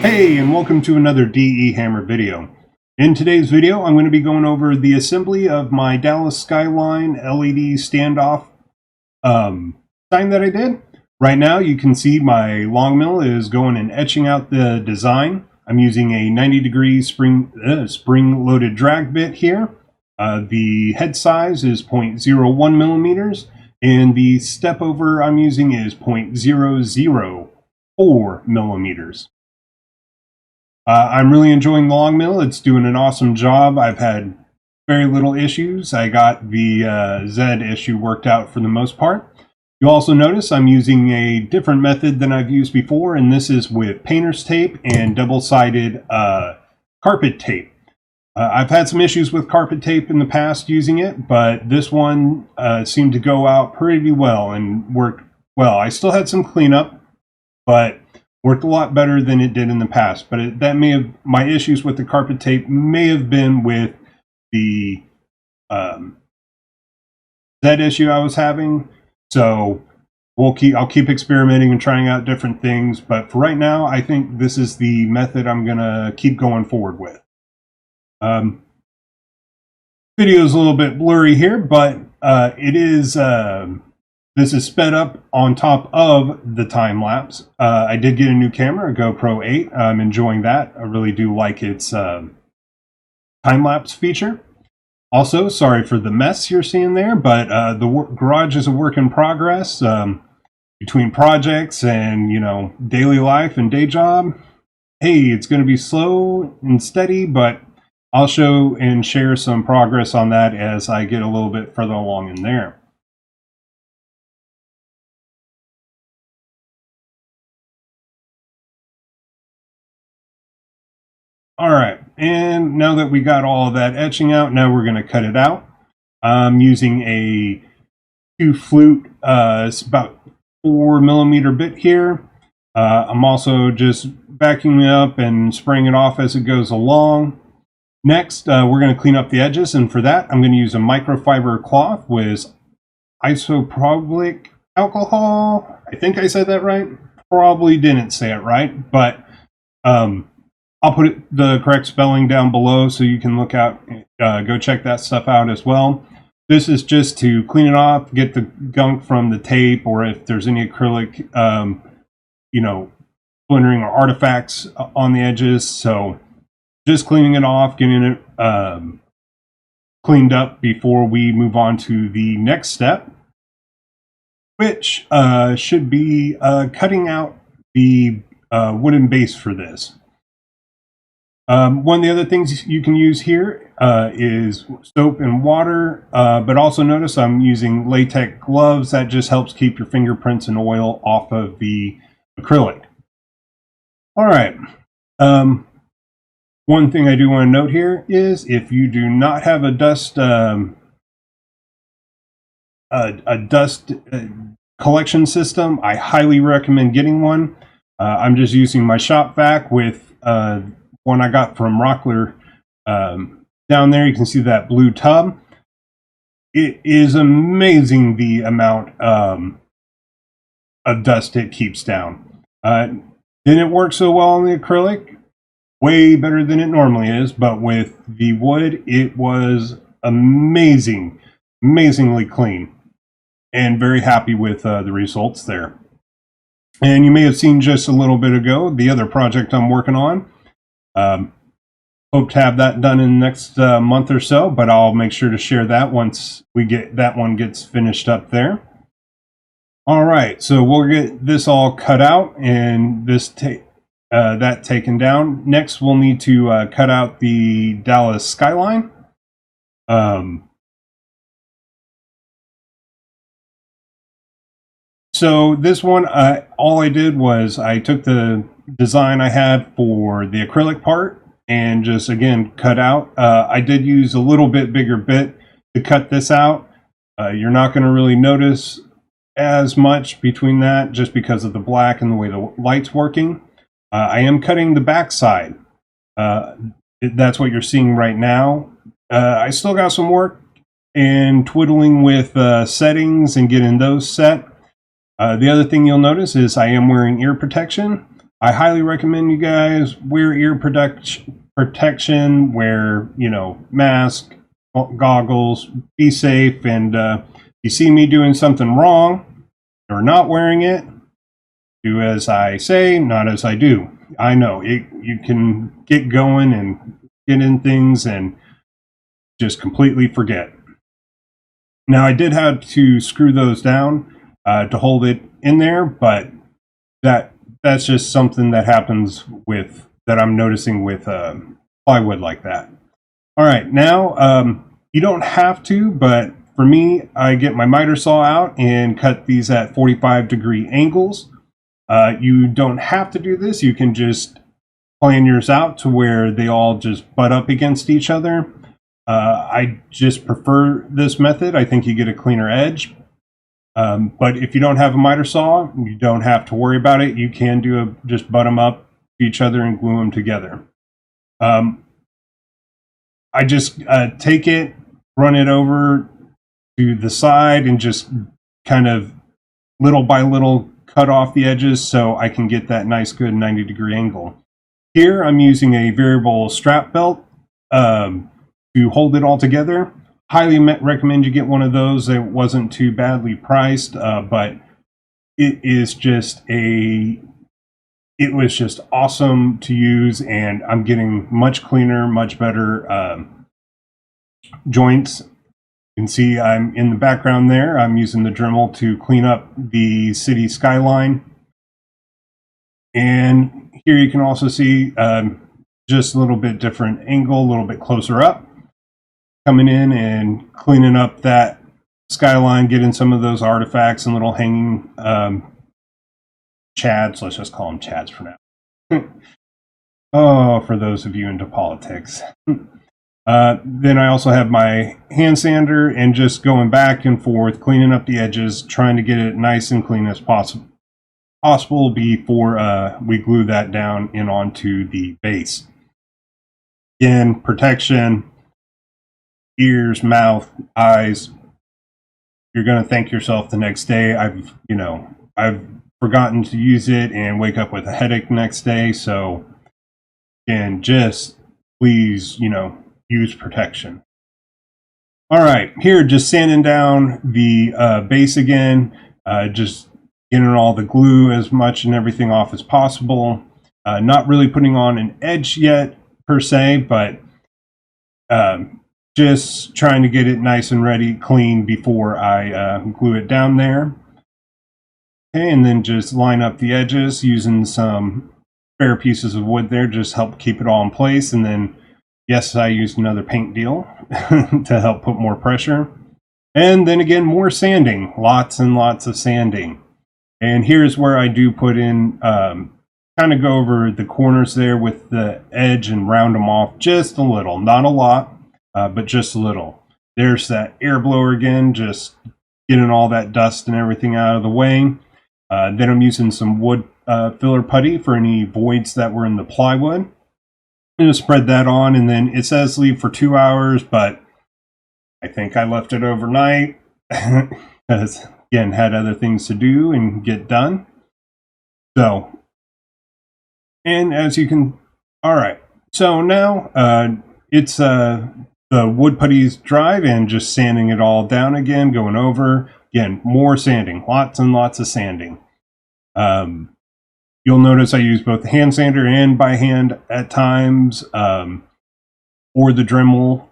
Hey, and welcome to another DE Hammer video. In today's video, I'm going to be going over the assembly of my Dallas Skyline LED standoff sign that I did. Right now, you can see my long mill is going and etching out the design. I'm using a 90-degree spring-loaded drag bit here. The head size is 0.01 millimeters, and the step over I'm using is 0.004 millimeters. I'm really enjoying the long mill. It's doing an awesome job. I've had very little issues. I got the Z issue worked out for the most part. You'll also notice I'm using a different method than I've used before, and this is with painter's tape and double-sided carpet tape. I've had some issues with carpet tape in the past using it, but this one seemed to go out pretty well and worked well. I still had some cleanup, but worked a lot better than it did in the past. But my issues with the carpet tape may have been with the Z issue I was having. So I'll keep experimenting and trying out different things. But for right now, I think this is the method I'm gonna keep going forward with. Video is a little bit blurry here, but this is sped up on top of the time lapse. I did get a new camera, a GoPro 8. I'm enjoying that. I really do like its time lapse feature. Also, sorry for the mess you're seeing there, but the garage is a work in progress. Between projects and daily life and day job, hey, it's going to be slow and steady, but I'll show and share some progress on that as I get a little bit further along in there. All right, and now that we got all of that etching out, now we're going to cut it out. I'm using a 2 flute, it's about 4 millimeter bit here. I'm also just backing it up and spraying it off as it goes along. Next, we're going to clean up the edges, and for that, I'm going to use a microfiber cloth with Isopropyl Alcohol. I think I said that right. Probably didn't say it right, but I'll put the correct spelling down below so you can look out, go check that stuff out as well. This is just to clean it off, get the gunk from the tape, or if there's any acrylic, splintering or artifacts on the edges. So just cleaning it off, getting it cleaned up before we move on to the next step, which should be cutting out the wooden base for this. One of the other things you can use here is soap and water, but also notice I'm using latex gloves. That just helps keep your fingerprints and oil off of the acrylic. All right. One thing I do want to note here is if you do not have a dust collection system, I highly recommend getting one. I'm just using my shop vac with one I got from Rockler. Down there you can see that blue tub. It is amazing the amount of dust it keeps down. Didn't work so well on the acrylic, way better than it normally is, but with the wood it was amazingly clean, and very happy with the results there. And you may have seen just a little bit ago the other project I'm working on. Hope to have that done in the next month or so, but I'll make sure to share that once that one gets finished up there. All right, so we'll get this all cut out and that taken down. Next, we'll need to cut out the Dallas Skyline. So this one, all I did was I took the design I had for the acrylic part and just again cut out. I did use a little bit bigger bit to cut this out. You're not going to really notice as much between that just because of the black and the way the light's working. I am cutting the back side. That's what you're seeing right now. I still got some work and twiddling with settings and getting those set. The other thing you'll notice is I am wearing ear protection. I highly recommend you guys wear ear protection, wear, mask, goggles, be safe, and you see me doing something wrong or not wearing it, do as I say, not as I do. I know you can get going and get in things and just completely forget. Now, I did have to screw those down to hold it in there, but that's just something that happens that I'm noticing with plywood like that. All right, now you don't have to, but for me, I get my miter saw out and cut these at 45-degree angles. You don't have to do this. You can just plan yours out to where they all just butt up against each other. I just prefer this method. I think you get a cleaner edge. But if you don't have a miter saw, you don't have to worry about it. You can just butt them up to each other and glue them together. I just take it, run it over to the side, and just kind of little by little cut off the edges so I can get that nice good 90-degree angle. Here I'm using a variable strap belt to hold it all together. Highly recommend you get one of those. It wasn't too badly priced, but it was just awesome to use, and I'm getting much cleaner, much better joints. You can see I'm in the background there. I'm using the Dremel to clean up the city skyline. And here you can also see just a little bit different angle, a little bit closer up. Coming in and cleaning up that skyline, getting some of those artifacts and little hanging chads. Let's just call them chads for now. Oh, for those of you into politics. Then I also have my hand sander and just going back and forth, cleaning up the edges, trying to get it nice and clean as possible before we glue that down in onto the base. Again, protection, ears, mouth, eyes. You're going to thank yourself the next day. I've forgotten to use it and wake up with a headache next day. So, and just please, use protection. All right, here just sanding down the base again, just getting all the glue as much and everything off as possible. Not really putting on an edge yet per se, but just trying to get it nice and ready, clean before I glue it down there. Okay, and then just line up the edges using some spare pieces of wood there, just help keep it all in place. And then, yes, I used another paint deal to help put more pressure. And then again, more sanding, lots and lots of sanding. And here's where I do put in, kind of go over the corners there with the edge and round them off just a little, not a lot. But just a little. There's that air blower again, just getting all that dust and everything out of the way. Then I'm using some wood filler putty for any voids that were in the plywood. I'm going to spread that on, and then it says leave for 2 hours, but I think I left it overnight because, again, had other things to do and get done. So, and as you can, all right. So now it's the wood putty's dried and just sanding it all down again, going over. Again, more sanding, lots and lots of sanding. You'll notice I use both the hand sander and by hand at times, or the Dremel.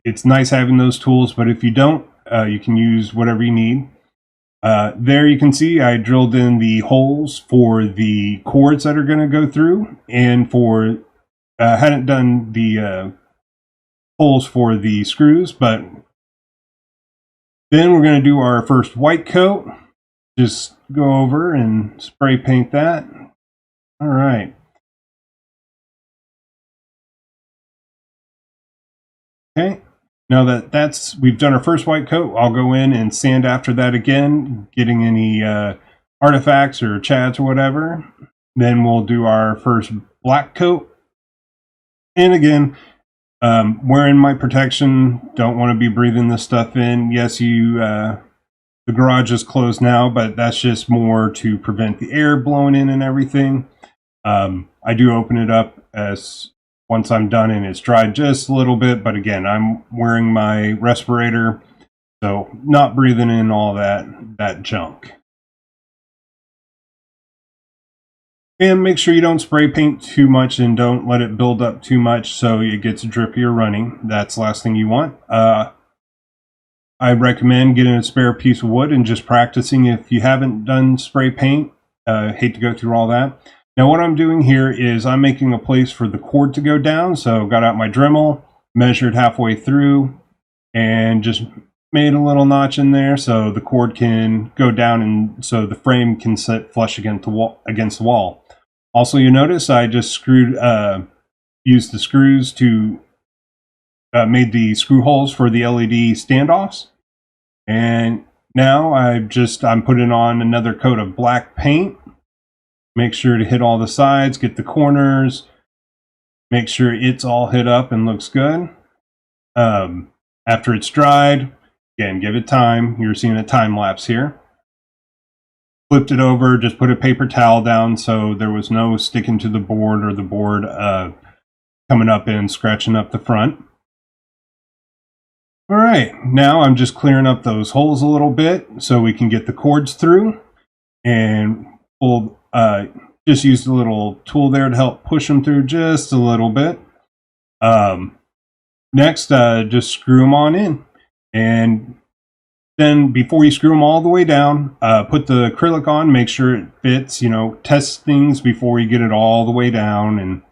It's nice having those tools, but if you don't, you can use whatever you need. There you can see I drilled in the holes for the cords that are going to go through, and hadn't done the holes for the screws, but then we're going to do our first white coat. Just go over and spray paint that. All right. Okay. Now that we've done our first white coat, I'll go in and sand after that again, getting any artifacts or chads or whatever. Then we'll do our first black coat. And again, wearing my protection, don't want to be breathing this stuff in. Yes, the garage is closed now, but that's just more to prevent the air blowing in and everything. I do open it up as once I'm done and it's dried just a little bit, but again, I'm wearing my respirator, so not breathing in all that junk. And make sure you don't spray paint too much and don't let it build up too much so it gets drippy or running. That's the last thing you want. I recommend getting a spare piece of wood and just practicing if you haven't done spray paint. Hate to go through all that. Now what I'm doing here is I'm making a place for the cord to go down. So got out my Dremel, measured halfway through, and just made a little notch in there so the cord can go down and so the frame can sit flush against the wall. Also, you notice I just used the screws to made the screw holes for the LED standoffs. And now I'm putting on another coat of black paint. Make sure to hit all the sides, get the corners, make sure it's all hit up and looks good. After it's dried, again, give it time. You're seeing a time lapse here. Flipped it over, just put a paper towel down so there was no sticking to the board or the board coming up and scratching up the front. All right, now I'm just clearing up those holes a little bit so we can get the cords through, and we'll just use the little tool there to help push them through just a little bit. Next, just screw them on in, and then before you screw them all the way down, put the acrylic on, make sure it fits, test things before you get it all the way down and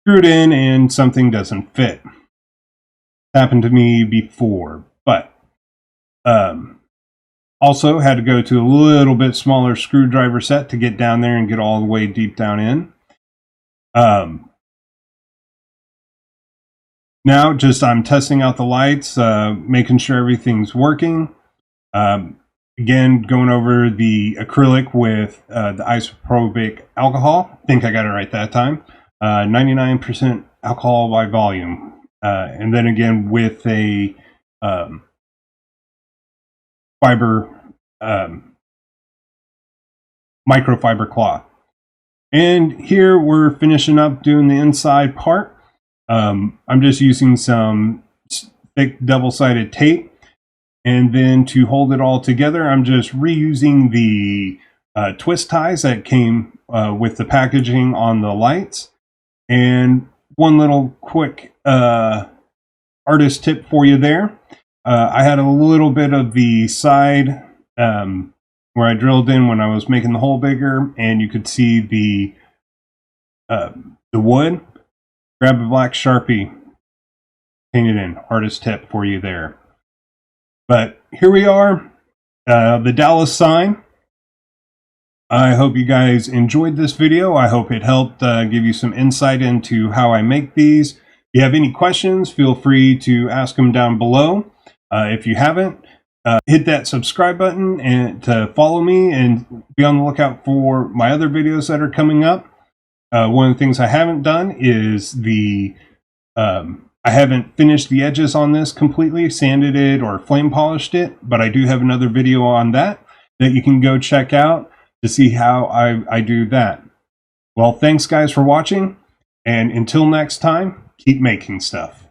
screw it in and something doesn't fit. Happened to me before, but also had to go to a little bit smaller screwdriver set to get down there and get all the way deep down in. Now I'm testing out the lights, making sure everything's working. Again, going over the acrylic with the isopropyl alcohol. I think I got it right that time. 99% alcohol by volume. And then again with a microfiber cloth. And here we're finishing up doing the inside part. I'm just using some thick double-sided tape. And then to hold it all together, I'm just reusing the twist ties that came with the packaging on the lights. And one little quick artist tip for you there. I had a little bit of the side where I drilled in when I was making the hole bigger, and you could see the wood. Grab a black Sharpie, paint it in. Artist tip for you there. But here we are, the Dallas sign. I hope you guys enjoyed this video. I hope it helped give you some insight into how I make these. If you have any questions, feel free to ask them down below. If you haven't, hit that subscribe button and to follow me and be on the lookout for my other videos that are coming up. One of the things I haven't done is I haven't finished the edges on this completely, sanded it or flame polished it, but I do have another video on that you can go check out to see how I do that. Well, thanks guys for watching, and until next time, keep making stuff.